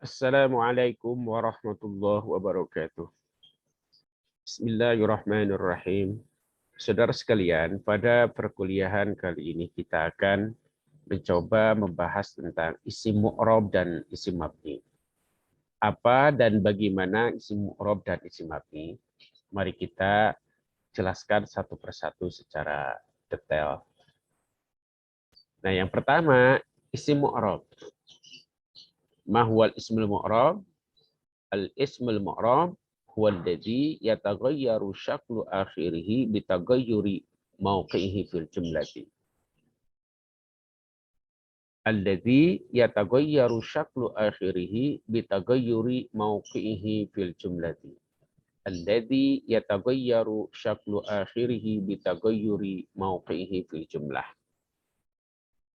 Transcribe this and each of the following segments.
Assalamualaikum warahmatullahi wabarakatuh. Bismillahirrahmanirrahim. Saudara sekalian, pada perkuliahan kali ini kita akan mencoba membahas tentang isim mu'rab dan isim mabni. Apa dan bagaimana isim mu'rab dan isim mabni? Mari kita jelaskan satu persatu secara detail. Nah, yang pertama, isim mu'rab. Ma huwal ismul mu'rab? Al-ismul mu'rab huwa alladhi yataghayyaru syaklu akhirih bitaghayyuri mawqi'ihi fil jumlati. Alladhi yataghayyaru syaklu akhirih bitaghayyuri mawqi'ihi fil jumlati. Alladhi yataghayyaru syaklu akhirih bitaghayyuri mawqi'ihi fil jumlah.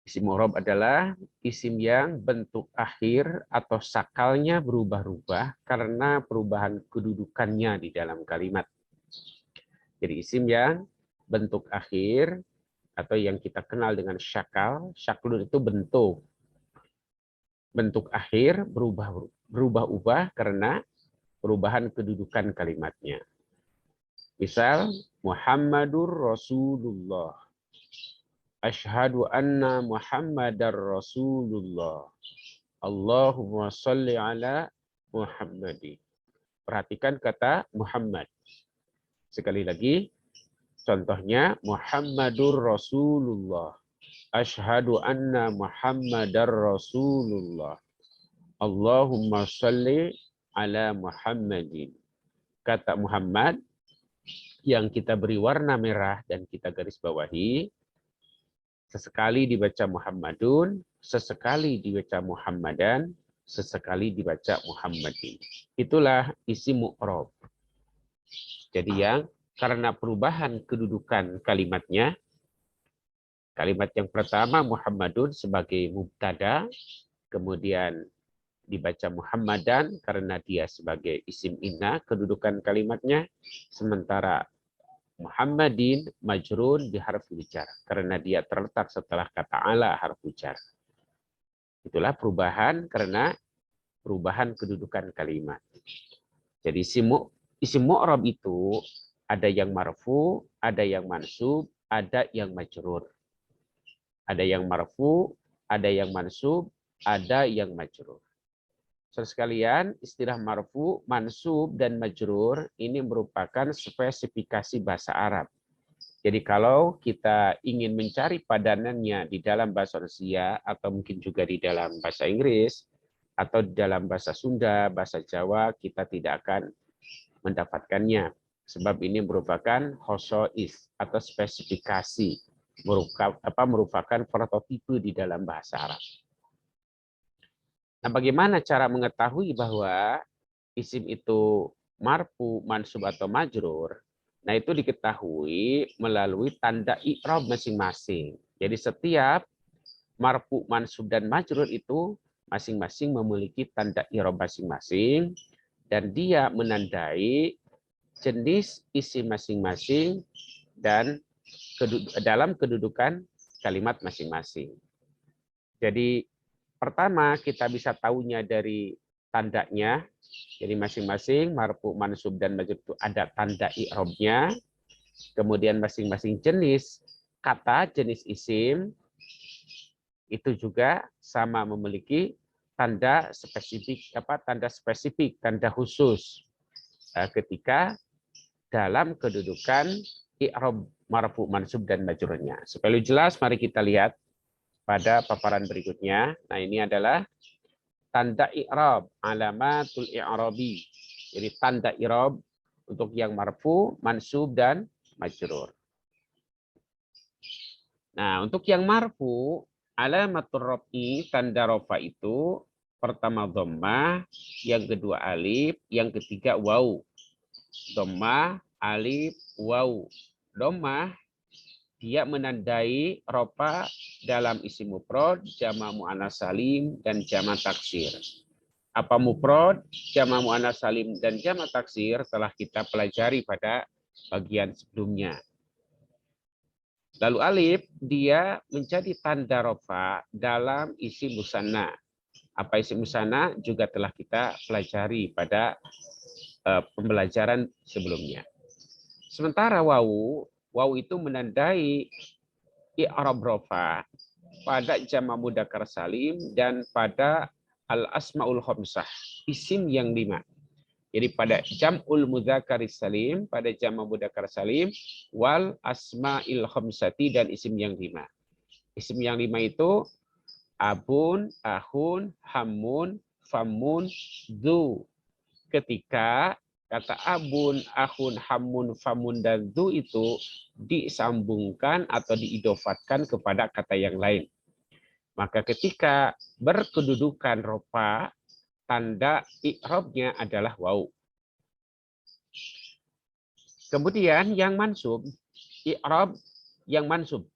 Isim mu'rab adalah isim yang bentuk akhir atau sakalnya berubah-ubah karena perubahan kedudukannya di dalam kalimat. Jadi isim yang bentuk akhir atau yang kita kenal dengan syakal, syaklun itu bentuk. Bentuk akhir berubah-ubah karena perubahan kedudukan kalimatnya. Misal, Muhammadur Rasulullah. Asyhadu anna Muhammadar Rasulullah. Allahumma salli ala Muhammadi. Perhatikan kata Muhammad. Sekali lagi, contohnya Muhammadur Rasulullah. Asyhadu anna Muhammadar Rasulullah. Allahumma salli ala Muhammadin. Kata Muhammad yang kita beri warna merah dan kita garis bawahi, sesekali dibaca Muhammadun, sesekali dibaca Muhammadan, sesekali dibaca Muhammadin. Itulah isim mu'rab. Jadi yang karena perubahan kedudukan kalimatnya, kalimat yang pertama Muhammadun sebagai mubtada, kemudian dibaca Muhammadan karena dia sebagai isim inna kedudukan kalimatnya, sementara Muhammadin majrur di harfu jar karena dia terletak setelah kata ala harfu jar. Itulah perubahan karena perubahan kedudukan kalimat. Jadi isim mu'rab itu ada yang marfu, ada yang mansub, ada yang majrur. Ada yang marfu, ada yang mansub, ada yang majrur. Saudara sekalian, istilah marfu, mansub, dan majrur ini merupakan spesifikasi bahasa Arab. Jadi kalau kita ingin mencari padanannya di dalam bahasa Rusia, atau mungkin juga di dalam bahasa Inggris, atau di dalam bahasa Sunda, bahasa Jawa, kita tidak akan mendapatkannya. Sebab ini merupakan khosois atau spesifikasi, merupakan prototipe di dalam bahasa Arab. Nah, bagaimana cara mengetahui bahwa isim itu marfu, mansub atau majrur? Nah, itu diketahui melalui tanda i'rab masing-masing. Jadi setiap marfu, mansub dan majrur itu masing-masing memiliki tanda i'rab masing-masing dan dia menandai jenis isim masing-masing dan dalam kedudukan kalimat masing-masing. Jadi pertama kita bisa tahunya dari tandanya. Jadi masing-masing marfu, mansub dan majrur itu ada tanda i'rabnya. Kemudian masing-masing jenis kata, jenis isim itu juga sama memiliki tanda spesifik, tanda khusus ketika dalam kedudukan i'rab marfu, mansub dan majrurnya. Supaya lebih jelas, mari kita lihat pada paparan berikutnya. Nah, ini adalah tanda i'rab, alamatul i'rabi. Jadi tanda i'rab untuk yang marfu, mansub dan majrur. Nah, untuk yang marfu, alamatul rafi, tanda rafa itu pertama dhammah, yang kedua alif, yang ketiga waw. Dhammah, alif, waw. Dhammah dia menandai rofa dalam isim mufrad, jama' muannats salim, dan jama' taksir. Apa mufrad, jama' muannats salim, dan jama' taksir telah kita pelajari pada bagian sebelumnya. Lalu alif, dia menjadi tanda rofa dalam isim musanna. Apa isim musanna juga telah kita pelajari pada pembelajaran sebelumnya. Sementara wawu itu menandai i'rab rafa pada jama' mudzakkar salim dan pada al asmaul khamsah, isim yang 5. Jadi pada jam'ul mudzakkar salim, pada jama' mudzakkar salim, wal asma'il khamsati, dan isim yang 5. Isim yang 5 itu abun, ahun, hamun, famun, dzu. Ketika kata abun, ahun, hamun, famun, dan dzu itu disambungkan atau diidofatkan kepada kata yang lain. Maka ketika berkedudukan rofa, tanda i'rabnya adalah wawu. Kemudian yang mansub, i'rab yang mansub.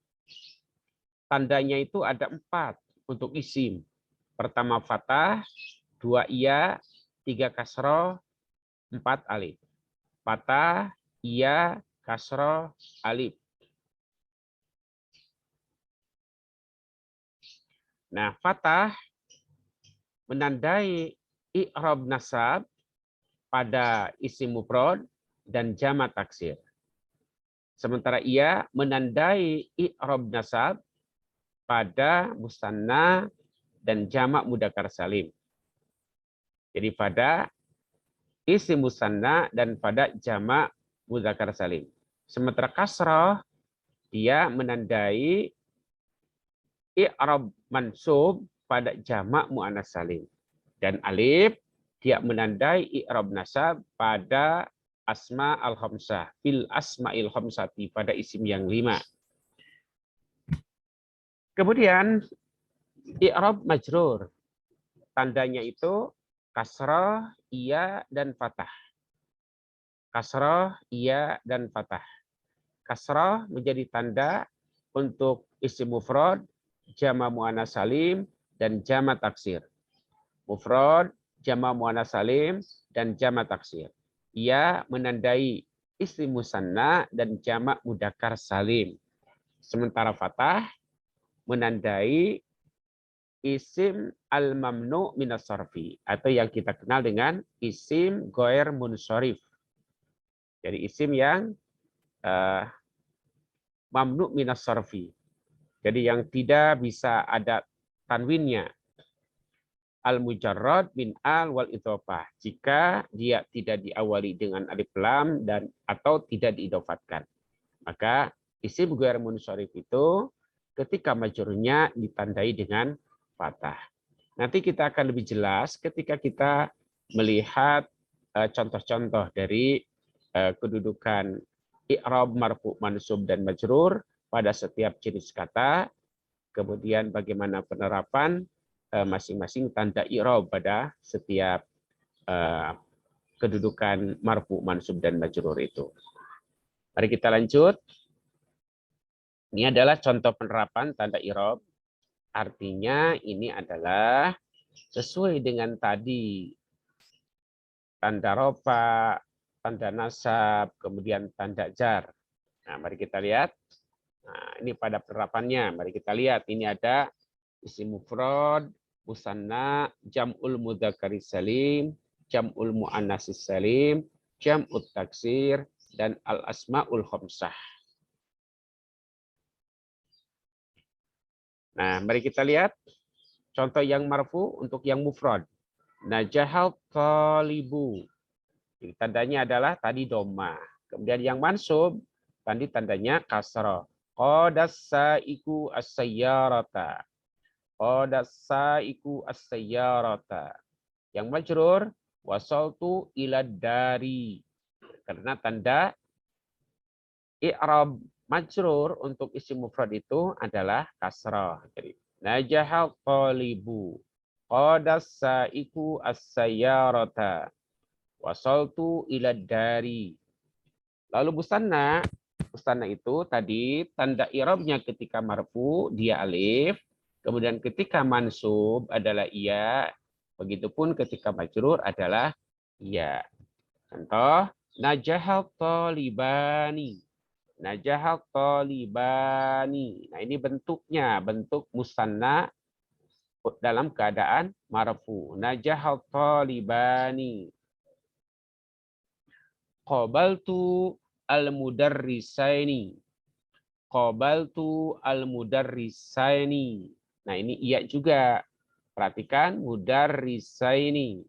Tandanya itu ada 4 untuk isim. Pertama fathah, 2 iya, 3 kasroh, 4 alif. Fathah, iya, kasroh, alif. Nah, fathah menandai i'rab nasab pada isim mufrad dan jama' taksir. Sementara ia menandai i'rab nasab pada musanna dan jama' mudzakkar salim. Jadi pada isim musanna dan pada jama' mudzakkar salim. Sementara kasrah dia menandai i'rab mansub pada jama' muannats salim. Dan alif dia menandai i'rab nasab pada asma al-khamsah, fil asma'il khamsati, pada isim yang 5. Kemudian i'rab majrur, tandanya itu kasrah, iya, dan fathah. Kasrah, iya, dan fathah. Kasrah menjadi tanda untuk isim mufrad, jama' muannats salim, dan jama' taksir. Mufrad, jama' muannats salim, dan jama' taksir. Ia menandai isim musanna dan jama' mudzakkar salim. Sementara fathah menandai isim al-mamnu' minas sarfi, atau yang kita kenal dengan isim ghair munsharif. Jadi isim yang mamnu' minas sarfi. Jadi yang tidak bisa ada tanwinnya. Al-mujarrad min al wal idhofah, jika dia tidak diawali dengan alif lam dan atau tidak diidofatkan. Maka isim ghair munsharif itu ketika majrurnya ditandai dengan fathah. Nanti kita akan lebih jelas ketika kita melihat contoh-contoh dari kedudukan i'rab marfu, mansub, dan majrur pada setiap jenis kata, kemudian bagaimana penerapan masing-masing tanda i'rab pada setiap kedudukan marfu, mansub, dan majrur itu. Mari kita lanjut. Ini adalah contoh penerapan tanda i'rab. Artinya ini adalah sesuai dengan tadi tanda rofa, tanda nasab, kemudian tanda jar. Nah, mari kita lihat. Nah, ini pada penerapannya. Mari kita lihat. Ini ada isim mufrad, musanna, jam'ul mudzakkaris salim, jam'ul muannatsis salim, jam'ut taksir, dan al asmaul khamsah. Nah, mari kita lihat contoh yang marfu untuk yang mufrad. Najahal talibu. Tandanya adalah tadi doma. Kemudian yang mansub tadi tandanya kasrah. Qadas saiku as-sayyarata. Qadas saiku as-sayyarata. Yang majrur wasaltu ila dari. Karena tanda i'rab majrur untuk isim mufrad itu adalah kasrah. Jadi najahal talibu. Qadas saiku as-sayyarata. Wasaltu ila dari. Lalu musanna itu tadi tanda i'rabnya ketika marfu dia alif, kemudian ketika mansub adalah iya, begitupun ketika majrur adalah iya. Contoh, najahal talibani. Najahal talibani. Nah, ini bentuknya, bentuk musanna dalam keadaan marfu. Najahal talibani. Qabaltu al-mudarrisaini. Qabaltu al-mudarrisaini. Nah, ini iya juga. Perhatikan mudarrisaini.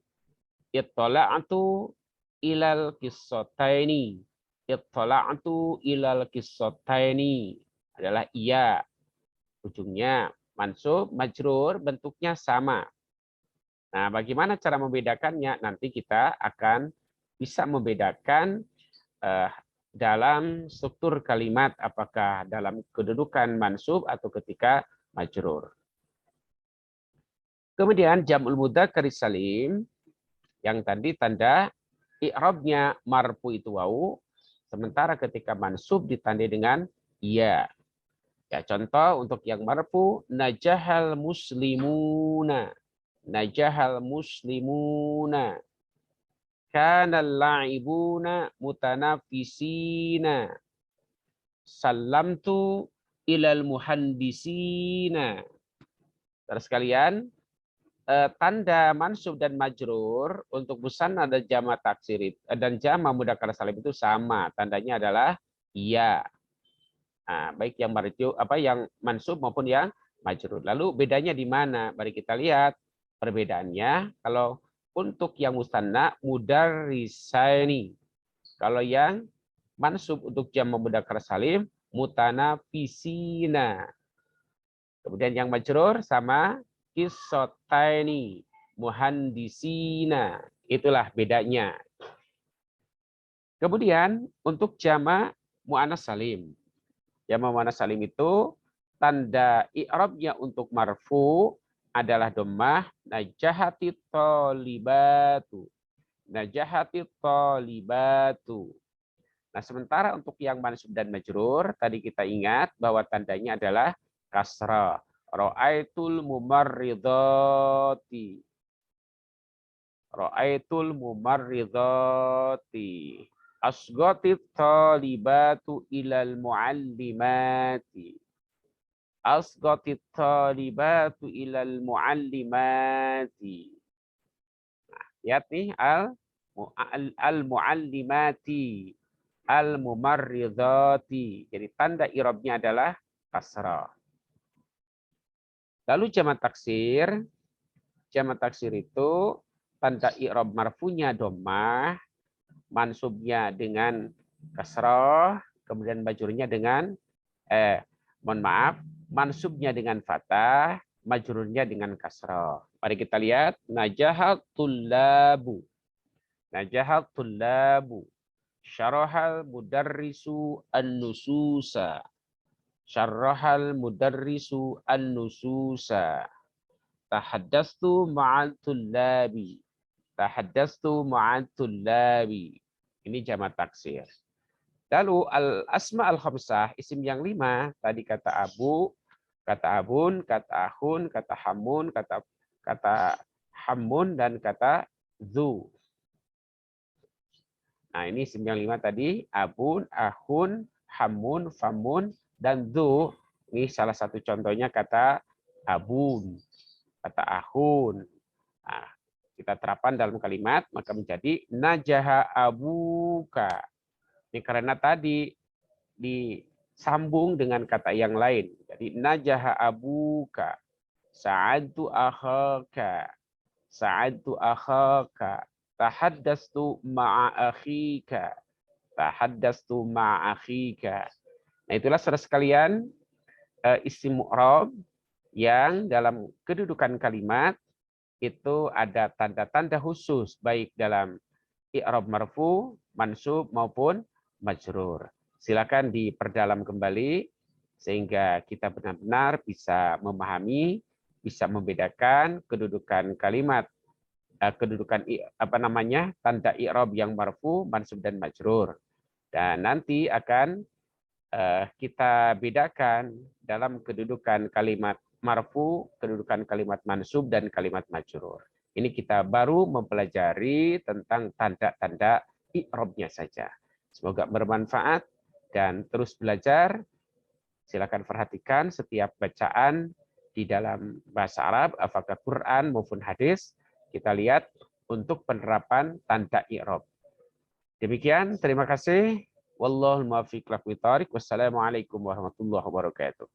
Ittala'tu ilal qissataini. Ittala'tu ilal qissataini adalah iya. Ujungnya mansub, majrur, bentuknya sama. Nah, bagaimana cara membedakannya? Nanti kita akan bisa membedakan dalam struktur kalimat, apakah dalam kedudukan mansub atau ketika majrur. Kemudian jam'ul mudzakkar salim yang tadi tanda i'rabnya marfu itu wau, sementara ketika mansub ditandai dengan iya. Ya, contoh untuk yang marfu najahal muslimuna. Najahal muslimuna. Kana al-la'ibuna mutanafisina. Sallamtu ilal muhandisina. Terus sekalian, tanda mansub dan majrur untuk musanna dan jama taksir dan jama mudzakkar salim itu sama. Tandanya adalah iya. Nah, baik yang marju yang mansub maupun yang majrur. Lalu bedanya di mana? Mari kita lihat perbedaannya. Kalau untuk yang musanna mudarrisaini. Kalau yang mansub untuk jama mudzakkar salim mutanafisina. Kemudian yang majrur sama qissataini, muhandisina. Itulah bedanya. Kemudian untuk jama muannas salim. Jama muannas salim itu tanda i'rabnya untuk marfu adalah dhammah najahati thalibatu. Najahati thalibatu. Nah, sementara untuk yang mansub dan majrur tadi kita ingat bahwa tandanya adalah kasrah. Ra'aitul mumarridati. Ra'aitul mumarridati. Asghatit talibatu ilal muallimati. Asghatit talibatu ilal muallimati. Nah, lihat nih al-muallimati. Al-mumarridati. Jadi tanda i'rabnya adalah kasrah. Lalu jamak taksir. Jamak taksir itu tanda i'rab marfunya dhammah, mansubnya dengan kasrah, kemudian majrurnya dengan mansubnya dengan fathah, majrurnya dengan kasrah. Mari kita lihat najahat tullabu. Najahat tullabu. Syarahal mudarrisu an-nususa. Syarahal mudarrisu an-nususa. Tahaddastu ma'al tullabi. Tahaddastu ma'al tullabi. Ini jamak taksir. Lalu al-asma al-khamsah, isim yang 5, tadi kata abu, kata abun, kata ahun, kata hamun, kata hamun, dan kata zu. Nah, ini isim yang 5 tadi, abun, ahun, hamun, famun, dan zu. Ini salah satu contohnya kata abun, kata ahun. Nah, kita terapkan dalam kalimat, maka menjadi najaha abuka. Ini karena tadi disambung dengan kata yang lain. Jadi najaha abuka. Sa'adtu akhaka. Sa'adtu akhaka. Tahaddastu ma'a akhika. Tahaddastu ma'a akhika. Nah, itulah saudara sekalian isim mu'rab yang dalam kedudukan kalimat itu ada tanda-tanda khusus baik dalam i'rab marfu, mansub maupun majrur. Silakan diperdalam kembali sehingga kita benar-benar bisa memahami, bisa membedakan kedudukan kalimat, kedudukan tanda i'rab yang marfu, mansub dan majrur. Dan nanti akan kita bedakan dalam kedudukan kalimat marfu, kedudukan kalimat mansub dan kalimat majrur. Ini kita baru mempelajari tentang tanda-tanda i'rabnya saja. Semoga bermanfaat dan terus belajar. Silakan perhatikan setiap bacaan di dalam bahasa Arab, apakah Quran maupun hadis, kita lihat untuk penerapan tanda i'rab. Demikian, terima kasih. Wallahul muwaffiq ila aqwamit thoriq. Wassalamualaikum warahmatullahi wabarakatuh.